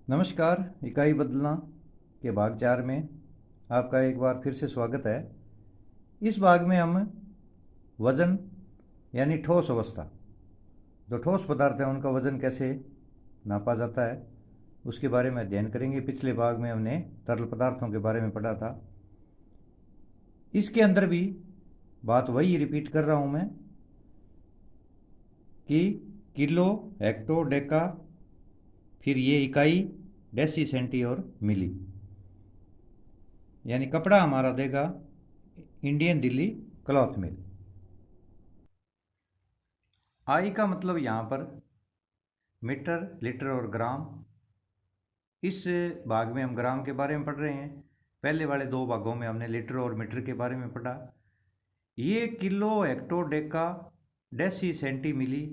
नमस्कार। इकाई बदलना के भाग 4 में आपका एक बार फिर से स्वागत है। इस भाग में हम वजन यानी ठोस अवस्था, जो ठोस पदार्थ है उनका वजन कैसे नापा जाता है उसके बारे में अध्ययन करेंगे। पिछले भाग में हमने तरल पदार्थों के बारे में पढ़ा था। इसके अंदर भी बात वही रिपीट कर रहा हूँ मैं कि किलो, हेक्टो, डेका, फिर ये इकाई डेसी, सेंटी और मिली। यानी कपड़ा हमारा देगा इंडियन दिल्ली क्लॉथ मिल। आई का मतलब यहाँ पर मीटर, लीटर और ग्राम। इस भाग में हम ग्राम के बारे में पढ़ रहे हैं। पहले वाले दो भागों में हमने लीटर और मीटर के बारे में पढ़ा। ये kilo, hecto, deca, deci, centi, milli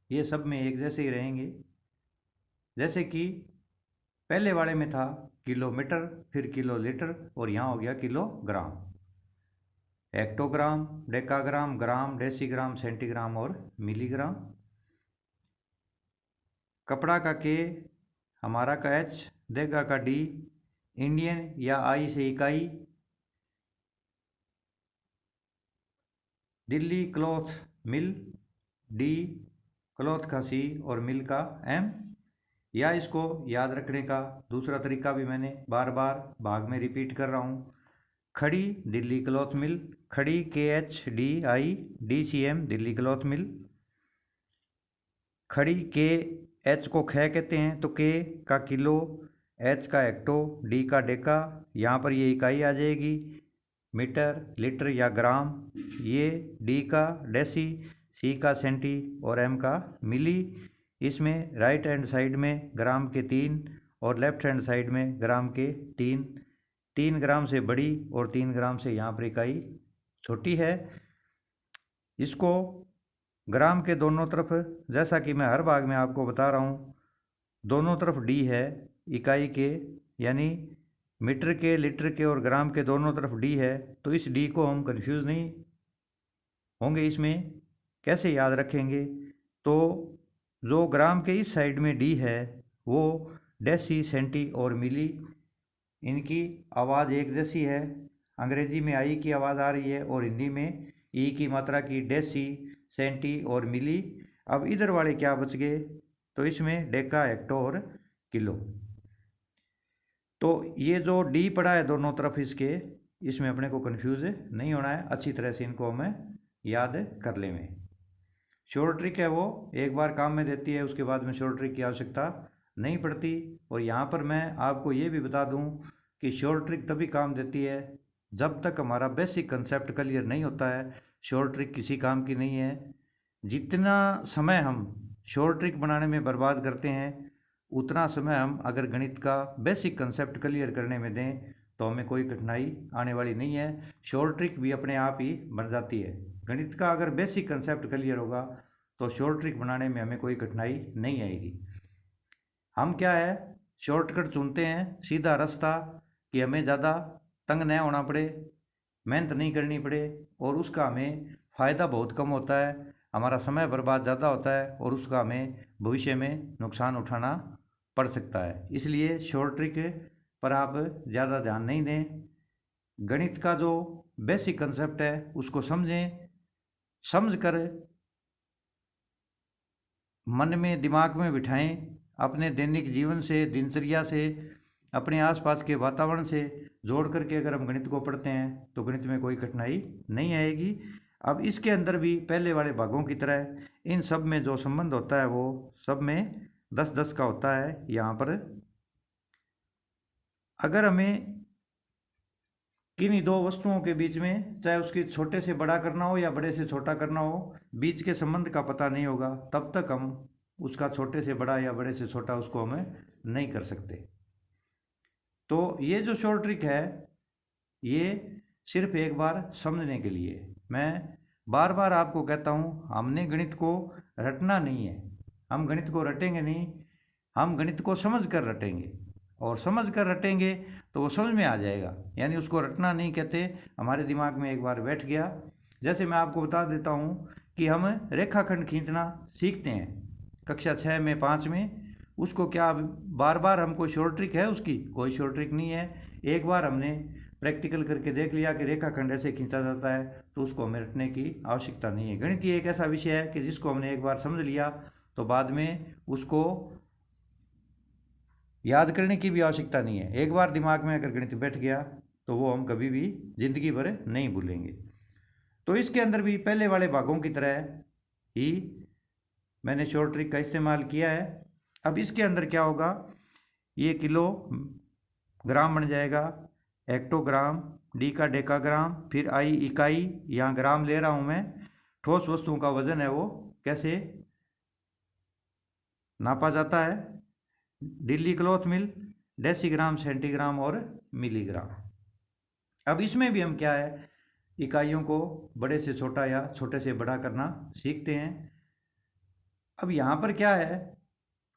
ये सब में एक जैसे ही रहेंगे। जैसे कि पहले वाले में था किलोमीटर, फिर किलो लीटर और यहाँ हो गया किलोग्राम। हेक्टोग्राम, डेकाग्राम, ग्राम, डेसीग्राम, सेंटीग्राम और मिलीग्राम। कपड़ा का के, हमारा का एच, देगा का डी, इंडियन या आई से इकाई, दिल्ली क्लॉथ मिल, डी, क्लॉथ का सी और मिल का एम। या इसको याद रखने का दूसरा तरीका भी मैंने बार बार भाग में रिपीट कर रहा हूँ। खड़ी दिल्ली क्लॉथ मिल, खड़ी के H D I D C M Delhi cloth mill. खड़ी के एच को ख कहते हैं तो के का किलो, एच का हेक्टो, डी का डेका। यहाँ पर ये इकाई आ जाएगी मीटर, लीटर या ग्राम। ये डी का डेसी, सी का सेंटी और एम का मिली। इसमें राइट हैंड साइड में ग्राम के 3 और लेफ्ट हैंड साइड में ग्राम के 3। 3 ग्राम से बड़ी और 3 ग्राम से यहाँ पर इकाई छोटी है। इसको ग्राम के दोनों तरफ, जैसा कि मैं हर भाग में आपको बता रहा हूँ, दोनों तरफ डी है इकाई के, यानी मीटर के, लीटर के और ग्राम के दोनों तरफ डी है। तो इस डी को हम कंफ्यूज नहीं होंगे। इसमें कैसे याद रखेंगे? तो जो ग्राम के इस साइड में डी है वो डेसी, सेंटी और मिली, इनकी आवाज़ एक जैसी है। अंग्रेजी में आई की आवाज़ आ रही है और हिंदी में ई की मात्रा की डेसी, सेंटी और मिली। अब इधर वाले क्या बच गए? तो इसमें डेका, हेक्टो और किलो। तो ये जो डी पड़ा है दोनों तरफ इसके, इसमें अपने को कंफ्यूज नहीं होना है। अच्छी तरह से इनको हमें याद कर ले में। शॉर्ट ट्रिक है वो एक बार काम में देती है, उसके बाद में शॉर्ट ट्रिक की आवश्यकता नहीं पड़ती। और यहाँ पर मैं आपको ये भी बता दूँ कि शॉर्ट ट्रिक तभी काम देती है जब तक हमारा बेसिक कंसेप्ट क्लियर नहीं होता है। शॉर्ट ट्रिक किसी काम की नहीं है। जितना समय हम शॉर्ट ट्रिक बनाने में बर्बाद करते हैं, उतना समय हम अगर गणित का बेसिक कंसेप्ट क्लियर करने में दें तो हमें कोई कठिनाई आने वाली नहीं है। शॉर्ट ट्रिक भी अपने आप ही बन जाती है। गणित का अगर बेसिक कंसेप्ट क्लियर होगा तो शॉर्ट ट्रिक बनाने में हमें कोई कठिनाई नहीं आएगी। हम क्या है, शॉर्टकट चुनते हैं, सीधा रास्ता, कि हमें ज़्यादा तंग नहीं होना पड़े, मेहनत नहीं करनी पड़े और उसका हमें फ़ायदा बहुत कम होता है। हमारा समय बर्बाद ज़्यादा होता है और उसका हमें भविष्य में नुकसान उठाना पड़ सकता है। इसलिए शॉर्ट ट्रिक पर आप ज़्यादा ध्यान नहीं दें। गणित का जो बेसिक कंसेप्ट है उसको समझें, समझ कर मन में, दिमाग में बिठाएं। अपने दैनिक जीवन से, दिनचर्या से, अपने आसपास के वातावरण से जोड़ करके अगर हम गणित को पढ़ते हैं तो गणित में कोई कठिनाई नहीं आएगी। अब इसके अंदर भी पहले वाले भागों की तरह इन सब में जो संबंध होता है वो सब में 10-10 का होता है। यहाँ पर अगर हमें किन्हीं दो वस्तुओं के बीच में, चाहे उसके छोटे से बड़ा करना हो या बड़े से छोटा करना हो, बीच के संबंध का पता नहीं होगा, तब तक हम उसका छोटे से बड़ा या बड़े से छोटा उसको हमें नहीं कर सकते। तो ये जो शॉर्ट ट्रिक है ये सिर्फ एक बार समझने के लिए। मैं बार बार आपको कहता हूँ, हमने गणित को रटना नहीं है। हम गणित को रटेंगे नहीं, हम गणित को समझ कर रटेंगे। और समझ कर रटेंगे तो वो समझ में आ जाएगा। यानी उसको रटना नहीं कहते, हमारे दिमाग में एक बार बैठ गया। जैसे मैं आपको बता देता हूँ कि हम रेखाखंड खींचना सीखते हैं कक्षा 6 में, 5 में। उसको क्या बार बार हमको शॉर्ट ट्रिक है उसकी? कोई शॉर्ट ट्रिक नहीं है। एक बार हमने प्रैक्टिकल करके देख लिया कि रेखाखंड ऐसे खींचा जाता है, तो उसको हमें रटने की आवश्यकता नहीं है। गणित एक ऐसा विषय है कि जिसको हमने एक बार समझ लिया तो बाद में उसको याद करने की भी आवश्यकता नहीं है। एक बार दिमाग में अगर गणित बैठ गया तो वो हम कभी भी जिंदगी भर नहीं भूलेंगे। तो इसके अंदर भी पहले वाले भागों की तरह ही मैंने शॉर्ट ट्रिक का इस्तेमाल किया है। अब इसके अंदर क्या होगा, ये किलो ग्राम बन जाएगा, हेक्टोग्राम, डी का डेकाग्राम, फिर आई इकाई, यहाँ ग्राम ले रहा हूँ मैं। ठोस वस्तुओं का वजन है वो कैसे नापा जाता है, दिल्ली क्लॉथ मिल, डेसीग्राम, सेंटीग्राम और मिलीग्राम। अब इसमें भी हम क्या है, इकाइयों को बड़े से छोटा या छोटे से बड़ा करना सीखते हैं। अब यहाँ पर क्या है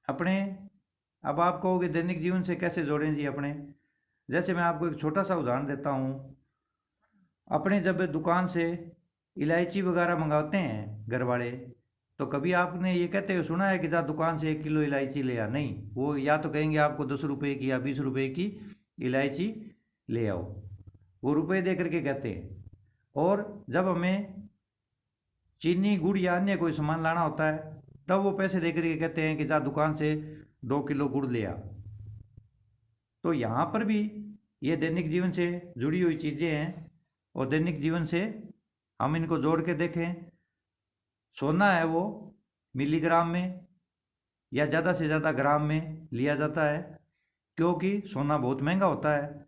अपने, अब आप कहोगे दैनिक जीवन से कैसे जोड़ें जी अपने। जैसे मैं आपको एक छोटा सा उदाहरण देता हूँ। अपने जब दुकान से इलायची वगैरह मंगाते हैं घर वाले, तो कभी आपने ये कहते हुए सुना है कि जा दुकान से 1 किलो इलायची ले आ? नहीं, वो या तो कहेंगे आपको 10 रुपये की या 20 रुपये की इलायची ले आओ, वो रुपए दे करके कहते हैं। और जब हमें चीनी, गुड़ या अन्य कोई सामान लाना होता है तब वो पैसे दे करके कहते हैं कि जा दुकान से 2 किलो गुड़ ले आ। तो यहाँ पर भी ये दैनिक जीवन से जुड़ी हुई चीज़ें हैं और दैनिक जीवन से हम इनको जोड़ के देखें। सोना है वो मिलीग्राम में या ज़्यादा से ज़्यादा ग्राम में लिया जाता है, क्योंकि सोना बहुत महंगा होता है।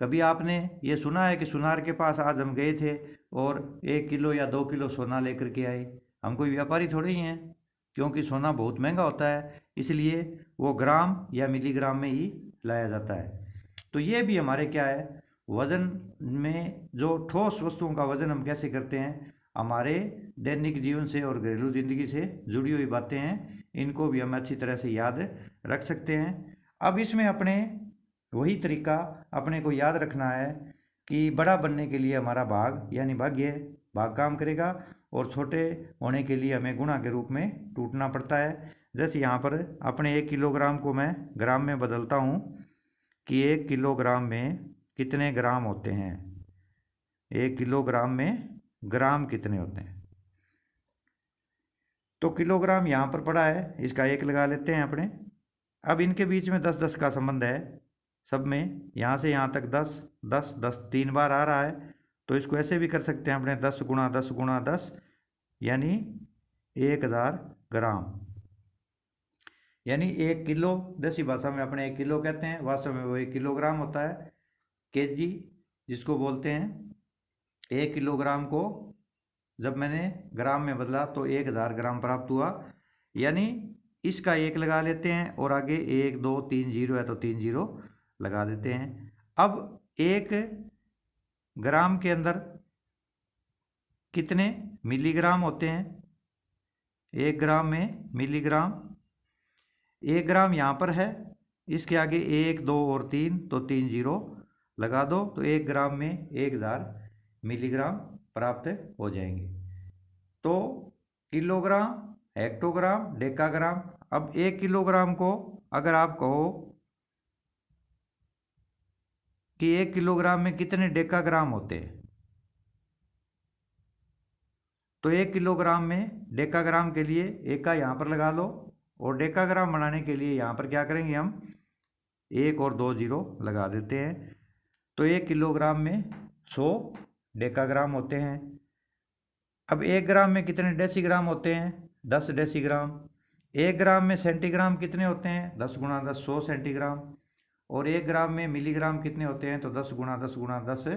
कभी आपने ये सुना है कि सुनार के पास आज हम गए थे और 1 किलो या 2 किलो सोना लेकर के आए? हम कोई व्यापारी थोड़े ही हैं, क्योंकि सोना बहुत महंगा होता है, इसलिए वो ग्राम या मिलीग्राम में ही लाया जाता है। तो ये भी हमारे क्या है, वज़न में जो ठोस वस्तुओं का वज़न हम कैसे करते हैं, हमारे दैनिक जीवन से और घरेलू ज़िंदगी से जुड़ी हुई बातें हैं, इनको भी हम अच्छी तरह से याद रख सकते हैं। अब इसमें अपने वही तरीका अपने को याद रखना है कि बड़ा बनने के लिए हमारा भाग यानी भाग्य भाग काम करेगा और छोटे होने के लिए हमें गुणा के रूप में टूटना पड़ता है। जैसे यहाँ पर अपने 1 किलोग्राम को मैं ग्राम में बदलता हूँ कि 1 किलोग्राम में कितने ग्राम होते हैं, 1 किलोग्राम में ग्राम कितने होते हैं। तो किलोग्राम यहाँ पर पड़ा है, इसका 1 लगा लेते हैं अपने। अब इनके बीच में 10-10 का संबंध है सब में, यहाँ से यहाँ तक 10 10 10 3 बार आ रहा है, तो इसको ऐसे भी कर सकते हैं अपने 10 गुणा 10 गुणा 10 यानी 1000 ग्राम, यानी 1 किलो। देसी भाषा में अपने 1 किलो कहते हैं, वास्तव में वो 1 किलोग्राम होता है, केजी जिसको बोलते हैं। 1 किलोग्राम को जब मैंने ग्राम में बदला तो 1000 ग्राम प्राप्त हुआ, यानी इसका 1 लगा लेते हैं और आगे 1 2 3 जीरो है तो 3 जीरो लगा देते हैं। अब 1 ग्राम के अंदर कितने मिलीग्राम होते हैं, 1 ग्राम में मिलीग्राम, 1 ग्राम यहाँ पर है, इसके आगे 1 2 और 3 तो 3 जीरो लगा दो, तो 1 ग्राम में 1000 मिलीग्राम प्राप्त हो जाएंगे। तो किलोग्राम, हेक्टोग्राम, डेकाग्राम। अब 1 किलोग्राम को अगर आप कहो कि 1 किलोग्राम में कितने डेकाग्राम होते हैं, तो 1 किलोग्राम में डेकाग्राम के लिए एका यहाँ पर लगा लो और डेकाग्राम बनाने के लिए यहाँ पर क्या करेंगे हम 1 और 2 जीरो लगा देते हैं। तो 1 किलोग्राम में 100 डेकाग्राम होते हैं। अब 1 ग्राम में कितने डेसीग्राम होते हैं, 10 डेसीग्राम। 1 ग्राम में सेंटीग्राम कितने होते हैं, 10 गुणा 10 100 सेंटीग्राम। और 1 ग्राम में मिलीग्राम कितने होते हैं, तो 10 गुणा 10 गुणा 10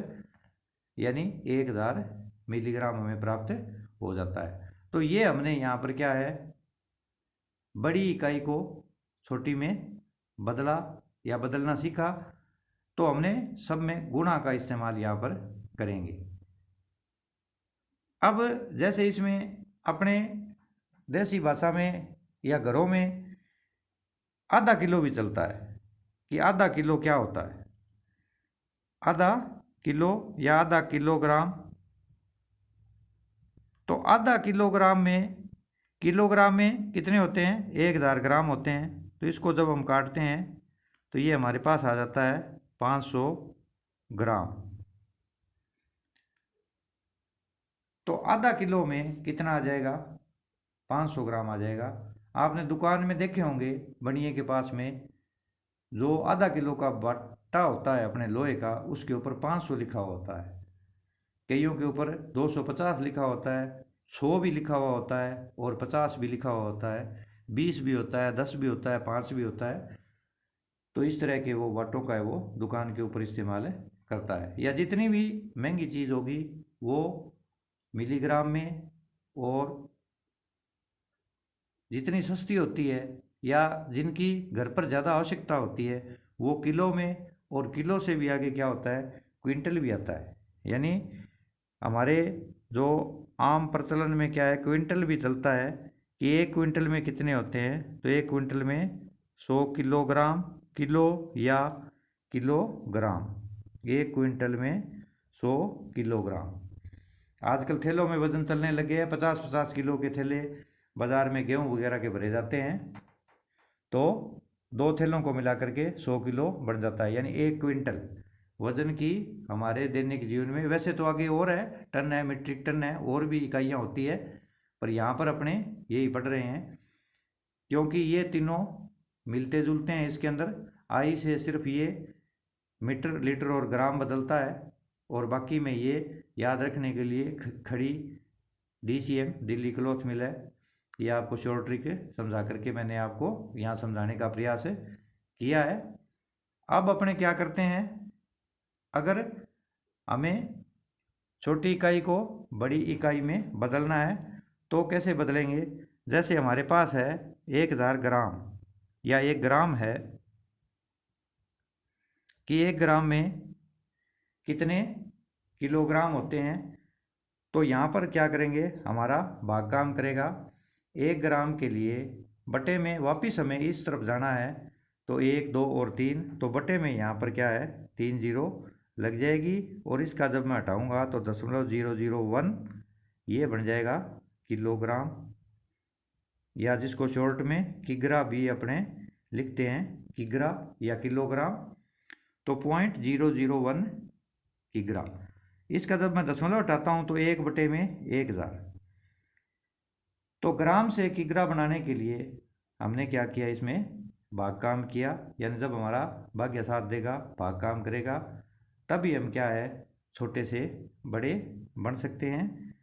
यानी 1000 मिलीग्राम हमें प्राप्त हो जाता है। तो ये हमने यहाँ पर क्या है, बड़ी इकाई को छोटी में बदला या बदलना सीखा, तो हमने सब में गुणा का इस्तेमाल यहाँ पर करेंगे। अब जैसे इसमें अपने देसी भाषा में या घरों में आधा किलो भी चलता है कि आधा किलो क्या होता है, आधा किलो या आधा किलोग्राम। तो आधा किलोग्राम में कितने होते हैं, 1000 ग्राम होते हैं। तो इसको जब हम काटते हैं तो ये हमारे पास आ जाता है 500 ग्राम। तो आधा किलो में कितना आ जाएगा? 500 ग्राम आ जाएगा। आपने दुकान में देखे होंगे बनिए के पास में, जो आधा किलो का बट्टा होता है अपने लोहे का, उसके ऊपर 500 लिखा हुआ होता है, कईयों के ऊपर 250 लिखा होता है, 100 भी लिखा हुआ होता है और 50 भी लिखा हुआ होता है, 20 भी होता है, 10 भी होता है, 5 भी होता है। तो इस तरह के वो वाटों का है वो दुकान के ऊपर इस्तेमाल करता है। या जितनी भी महंगी चीज़ होगी वो मिलीग्राम में, और जितनी सस्ती होती है या जिनकी घर पर ज़्यादा आवश्यकता होती है वो किलो में, और किलो से भी आगे क्या होता है, क्विंटल भी आता है। यानी हमारे जो आम प्रचलन में क्या है, क्विंटल भी चलता है कि एक क्विंटल में कितने होते हैं। तो एक क्विंटल में 100 किलोग्राम, किलो या किलोग्राम, एक क्विंटल में 100 किलोग्राम। आजकल थैलों में वजन चलने लगे हैं, 50-50 किलो के थैले बाज़ार में गेहूं वगैरह के भरे जाते हैं। तो 2 थैलों को मिला करके 100 किलो बन जाता है, यानी एक क्विंटल वजन की हमारे दैनिक जीवन में। वैसे तो आगे और है, टन है, मीट्रिक टन है, और भी इकाइयाँ होती है, पर यहाँ पर अपने यही पढ़ रहे हैं क्योंकि ये तीनों मिलते जुलते हैं। इसके अंदर आई से सिर्फ ये मीटर, लीटर और ग्राम बदलता है, और बाकी में ये याद रखने के लिए खड़ी DCM दिल्ली क्लॉथ मिल है। ये आपको शॉर्ट ट्रिक समझा करके मैंने आपको यहाँ समझाने का प्रयास किया है। अब अपने क्या करते हैं, अगर हमें छोटी इकाई को बड़ी इकाई में बदलना है तो कैसे बदलेंगे? जैसे हमारे पास है 1000 ग्राम या 1 ग्राम है, कि 1 ग्राम में कितने किलोग्राम होते हैं। तो यहाँ पर क्या करेंगे, हमारा भाग काम करेगा। 1 ग्राम के लिए बटे में वापिस हमें इस तरफ जाना है, तो 1, 2 और 3, तो बटे में यहाँ पर क्या है 3 जीरो लग जाएगी, और इसका जब मैं हटाऊँगा तो 0.001 ये बन जाएगा किलोग्राम, या जिसको शॉर्ट में किग्रा भी अपने लिखते हैं, किग्रा या किलोग्राम। तो 0.001 किग्रा। इसका जब मैं दशमलव हटाता हूँ तो 1 बटे में 1000। तो ग्राम से किग्रा बनाने के लिए हमने क्या किया, इसमें भाग काम किया। यानी जब हमारा भाग्य साथ देगा, भाग काम करेगा, तभी हम क्या है छोटे से बड़े बन सकते हैं।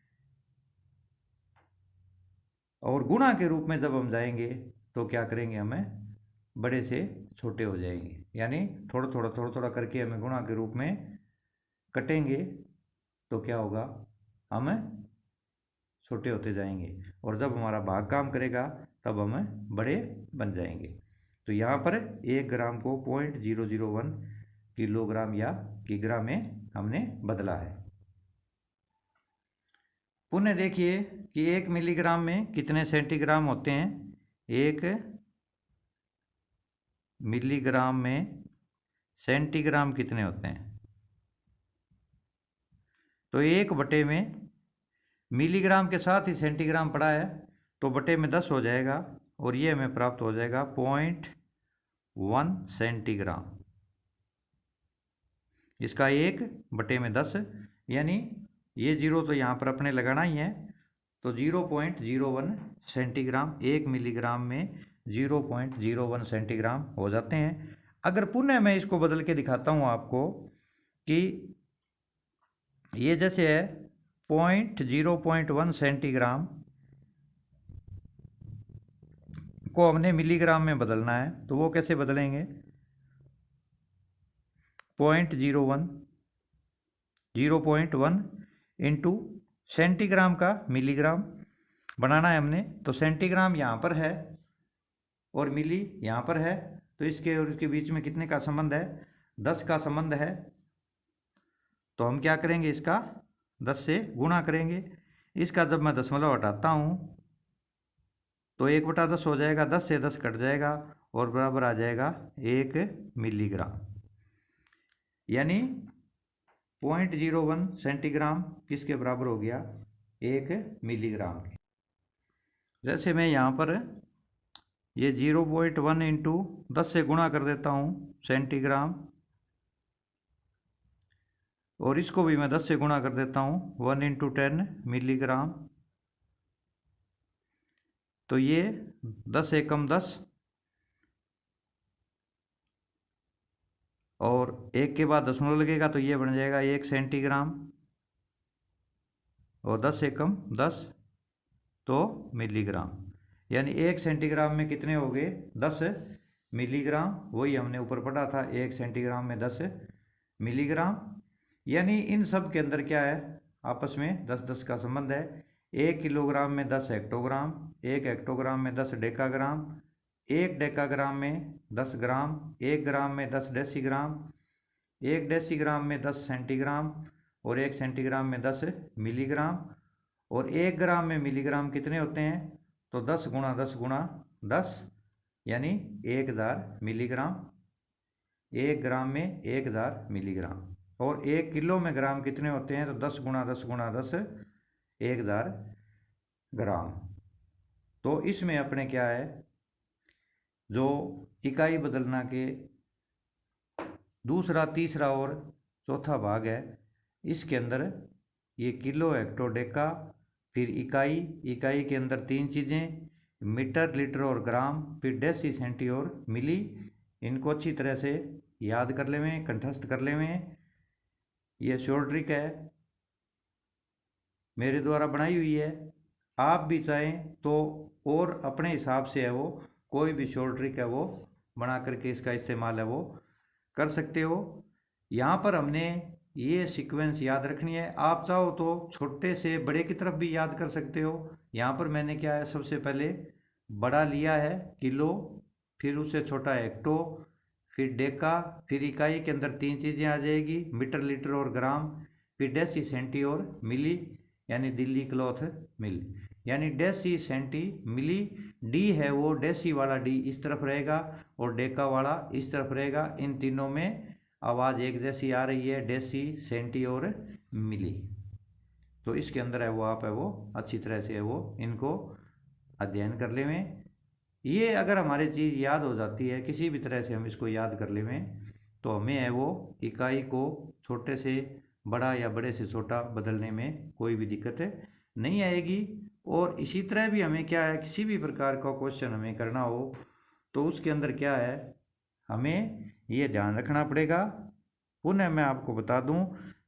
और गुणा के रूप में जब हम जाएंगे तो क्या करेंगे, हमें बड़े से छोटे हो जाएंगे। यानी थोड़ा थोड़ा करके हमें गुणा के रूप में कटेंगे, तो क्या होगा, हम छोटे होते जाएंगे, और जब हमारा भाग काम करेगा तब हम बड़े बन जाएंगे। तो यहाँ पर 1 ग्राम को 0.001 किलोग्राम या किग्रा में हमने बदला है। पुनः देखिए कि 1 मिलीग्राम में कितने सेंटीग्राम होते हैं। 1 मिलीग्राम में सेंटीग्राम कितने होते हैं? तो 1 बटे में मिलीग्राम के साथ ही सेंटीग्राम पड़ा है, तो बटे में 10 हो जाएगा, और ये हमें प्राप्त हो जाएगा 0.1 सेंटीग्राम। इसका 1 बटे में 10, यानी ये जीरो तो यहाँ पर अपने लगाना ही है, तो 0.01 सेंटीग्राम 1 मिलीग्राम में 0.01 सेंटीग्राम हो जाते हैं। अगर पुनः मैं इसको बदल के दिखाता हूँ आपको कि ये जैसे है 0.1 सेंटीग्राम को हमने मिलीग्राम में बदलना है, तो वो कैसे बदलेंगे, 0.1 इंटू सेंटीग्राम का मिलीग्राम बनाना है हमने। तो सेंटीग्राम यहाँ पर है और मिली यहाँ पर है, तो इसके और इसके बीच में कितने का संबंध है, 10 का संबंध है। तो हम क्या करेंगे, इसका 10 से गुणा करेंगे। इसका जब मैं दशमलव हटाता हूँ तो 1/10 हो जाएगा, 10 से 10 कट जाएगा और बराबर आ जाएगा 1 मिलीग्राम। यानी 0.01 सेंटीग्राम किसके बराबर हो गया, 1 मिलीग्राम के। जैसे मैं यहाँ पर ये 0.1 इंटू 10 से गुणा कर देता हूँ सेंटीग्राम, और इसको भी मैं 10 से गुणा कर देता हूँ 1 इंटू 10 मिलीग्राम। तो ये 10 एकम 10, और एक के बाद दशमलव लगेगा तो ये बन जाएगा 1 सेंटीग्राम, और 10 एकम 10 तो मिलीग्राम। यानी 1 सेंटीग्राम में कितने हो गए? 10 मिलीग्राम। वही हमने ऊपर पढ़ा था, 1 सेंटीग्राम में 10 मिलीग्राम। यानी इन सब के अंदर क्या है? आपस में 10-10 का संबंध है। 1 किलोग्राम में 10 हेक्टोग्राम, 1 हेक्टोग्राम में 10 डेकाग्राम, 1 डेकाग्राम में 10 ग्राम, 1 ग्राम में 10 डेसीग्राम, 1 डेसीग्राम में 10 सेंटीग्राम, और 1 सेंटीग्राम में 10 मिलीग्राम। और 1 ग्राम में मिलीग्राम कितने होते हैं? तो 10 गुणा 10 गुणा 10, यानी 1000 मिलीग्राम। 1 ग्राम में 1000 मिलीग्राम। और 1 किलो में ग्राम कितने होते हैं? तो 10 गुणा 10 गुणा 10 1000 ग्राम। तो इसमें अपने क्या है, जो इकाई बदलना के दूसरा, तीसरा और चौथा भाग है, इसके अंदर ये किलो, हेक्टो, डेका, फिर इकाई, इकाई के अंदर 3 चीज़ें, मीटर, लीटर और ग्राम, फिर डेसी, सेंटी और मिली। इनको अच्छी तरह से याद कर लेवें, कंठस्थ कर लेवें। ये शॉर्ट ट्रिक है, मेरे द्वारा बनाई हुई है। आप भी चाहें तो और अपने हिसाब से है वो कोई भी शॉर्ट ट्रिक है वो बना करके इसका इस्तेमाल है वो कर सकते हो। यहाँ पर हमने ये सीक्वेंस याद रखनी है। आप चाहो तो छोटे से बड़े की तरफ भी याद कर सकते हो। यहाँ पर मैंने क्या है, सबसे पहले बड़ा लिया है किलो, फिर उससे छोटा हेक्टो, फिर डेका, फिर इकाई के अंदर 3 चीज़ें आ जाएगी, मीटर, लीटर और ग्राम, फिर डेसी, सेंटी और मिली, यानी दिल्ली क्लॉथ मिल। यानी डेसी, सेंटी, मिली। डी है वो डेसी वाला डी इस तरफ रहेगा और डेका वाला इस तरफ रहेगा। इन तीनों में आवाज़ एक जैसी आ रही है, डेसी, सेंटी और मिली। तो इसके अंदर है वो आप है वो अच्छी तरह से है वो इनको अध्ययन कर लेवें। ये अगर हमारी चीज़ याद हो जाती है, किसी भी तरह से हम इसको याद कर लेवें, तो हमें है वो इकाई को छोटे से बड़ा या बड़े से छोटा बदलने में कोई भी दिक्कत नहीं आएगी। और इसी तरह भी हमें क्या है, किसी भी प्रकार का क्वेश्चन हमें करना हो तो उसके अंदर क्या है, हमें ये ध्यान रखना पड़ेगा। पुनः मैं आपको बता दूं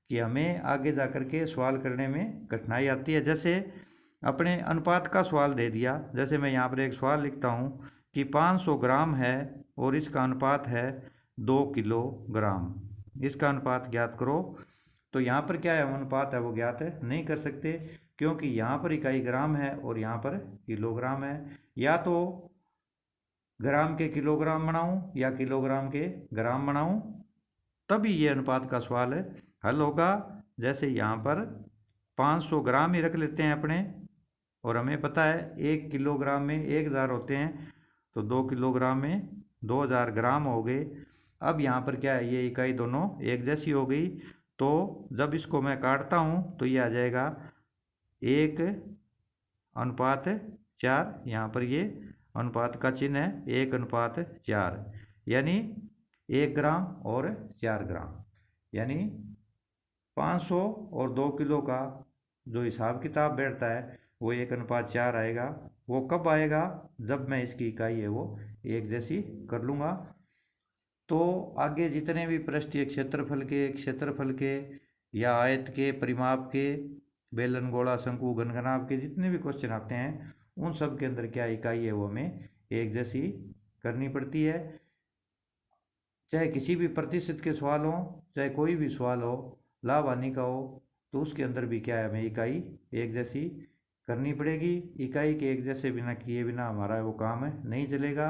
कि हमें आगे जा कर के सवाल करने में कठिनाई आती है। जैसे अपने अनुपात का सवाल दे दिया, जैसे मैं यहाँ पर एक सवाल लिखता हूँ कि 500 ग्राम है और इसका अनुपात है 2 किलोग्राम, इसका अनुपात ज्ञात करो। तो यहाँ पर क्या है, अनुपात है वो ज्ञात है नहीं कर सकते, क्योंकि यहाँ पर इकाई ग्राम है और यहाँ पर किलोग्राम है। या तो ग्राम के किलोग्राम बनाऊँ या किलोग्राम के ग्राम बनाऊँ, तभी ये अनुपात का सवाल हल होगा। जैसे यहाँ पर 500 ग्राम ही रख लेते हैं अपने, और हमें पता है 1 किलोग्राम में 1000 होते हैं, तो 2 किलोग्राम में 2000 ग्राम हो गए। अब यहाँ पर क्या है, ये इकाई दोनों एक जैसी हो गई, तो जब इसको मैं काटता हूँ तो ये आ जाएगा 1:4। यहाँ पर ये अनुपात का चिन्ह है 1:4, यानी 1 ग्राम और 4 ग्राम, यानी 500 और 2 किलो का जो हिसाब किताब बैठता है वो 1:4 आएगा। वो कब आएगा, जब मैं इसकी इकाई है वो एक जैसी कर लूँगा। तो आगे जितने भी पृष्ठीय क्षेत्रफल के या आयत के, परिमाप के, बेलन, गोला, शंकु, घनघनाभ के जितने भी क्वेश्चन आते हैं, उन सब के अंदर क्या इकाई है वो हमें एक जैसी करनी पड़ती है। चाहे किसी भी प्रतिशत के सवाल हो, चाहे कोई भी सवाल हो, लाभ हानि का हो, तो उसके अंदर भी क्या है, हमें इकाई एक जैसी करनी पड़ेगी। इकाई के एक जैसे बिना किए बिना हमारा वो काम नहीं चलेगा,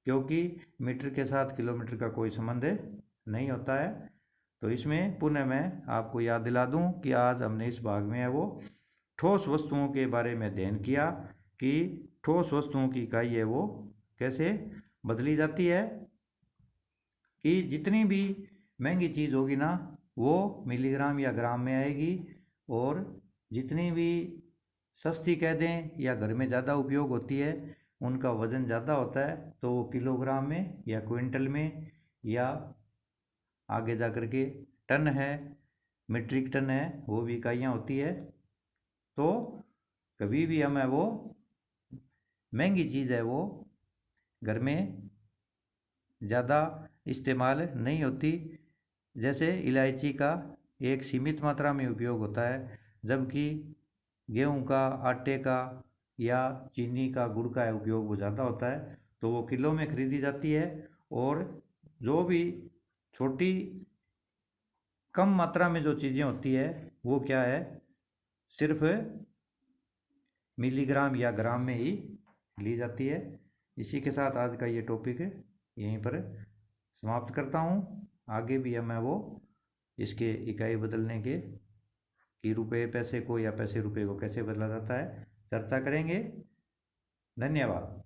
क्योंकि मीटर के साथ किलोमीटर का कोई संबंध नहीं होता है। तो इसमें पुनः मैं आपको याद दिला दूं कि आज हमने इस भाग में है वो ठोस वस्तुओं के बारे में अध्ययन किया कि ठोस वस्तुओं की इकाई है वो कैसे बदली जाती है। कि जितनी भी महंगी चीज़ होगी ना वो मिलीग्राम या ग्राम में आएगी, और जितनी भी सस्ती कह दें या घर में ज़्यादा उपयोग होती है उनका वज़न ज़्यादा होता है तो वो किलोग्राम में या क्विंटल में या आगे जा कर के टन है, मीट्रिक टन है, वो भी इकाइयाँ होती है। तो कभी भी हमें वो महंगी चीज़ है वो घर में ज़्यादा इस्तेमाल नहीं होती। जैसे इलायची का एक सीमित मात्रा में उपयोग होता है, जबकि गेहूं का, आटे का या चीनी का, गुड़ का उपयोग वो ज़्यादा होता है, तो वो किलो में खरीदी जाती है। और जो भी छोटी कम मात्रा में जो चीज़ें होती है वो क्या है, सिर्फ मिलीग्राम या ग्राम में ही ली जाती है। इसी के साथ आज का ये टॉपिक यहीं पर समाप्त करता हूँ। आगे भी मैं वो इसके इकाई बदलने के कि रुपये पैसे को या पैसे रुपये को कैसे बदला जाता है चर्चा करेंगे। धन्यवाद।